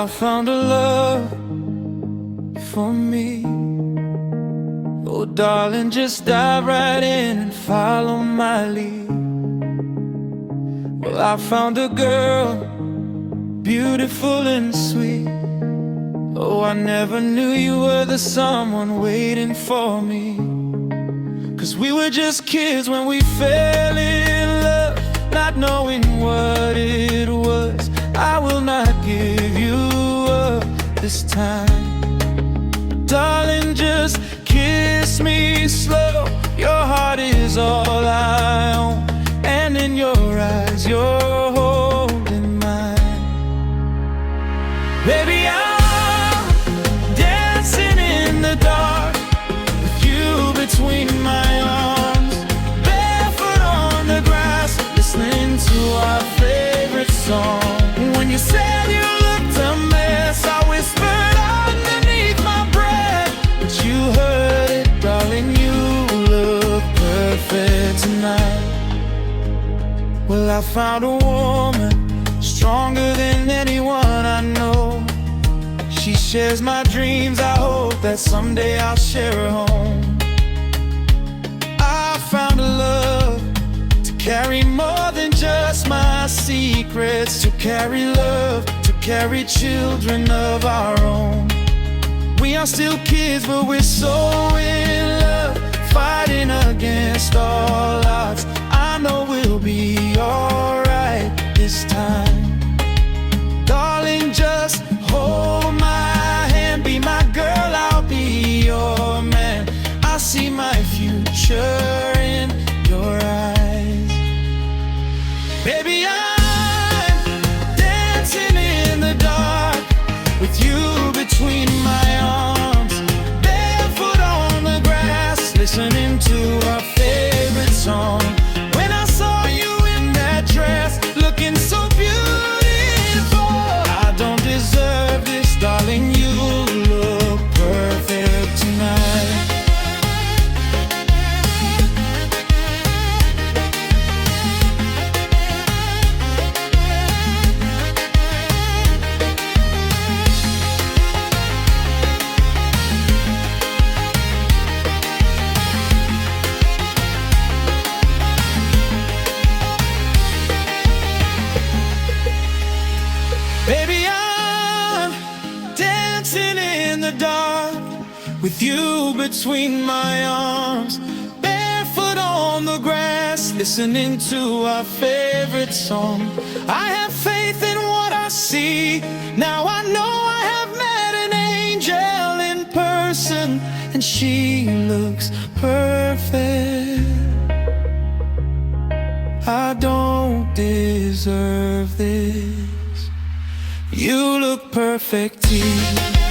I found a love for me. Oh darling, just dive right in and follow my lead. Well, I found a girl, beautiful and sweet. Oh, I never knew you were the someone waiting for me. 'Cause we were just kids when we fell in love, not knowing what it was. I will not give you up this time. Darling, just kiss me slow. Your heart is all I own, and in your eyes you're holding mine. Baby, I'm dancing in the dark with you between my arms, barefoot on the grass, listening to our favorite song. When you said you looked a mess, I whispered underneath my breath, but you heard it, darling, you look perfect tonight. Well, I found a woman stronger than anyone I know. She shares my dreams, I hope that someday I'll share her home. I found a love to carry more than just my secrets, to carry love, to carry children of our own. We are still kids, but we're so in love, fighting against all odds. I know we'll be alright this time. Darling, just hold my hand, be my girl, I'll be your man. I see my future in your eyes. Baby, I'm dancing in the dark with you between my arms, barefoot on the grass, listening to our favorite song. When I saw you in that dress, looking so beautiful, I don't deserve this, darling, you look perfect tonight. Baby, I'm dancing in the dark with you between my arms, barefoot on the grass, listening to our favorite song. I have faith in what I see. Now I know I have met an angel in person, and she looks perfect. I don't deserve this. You look perfect here.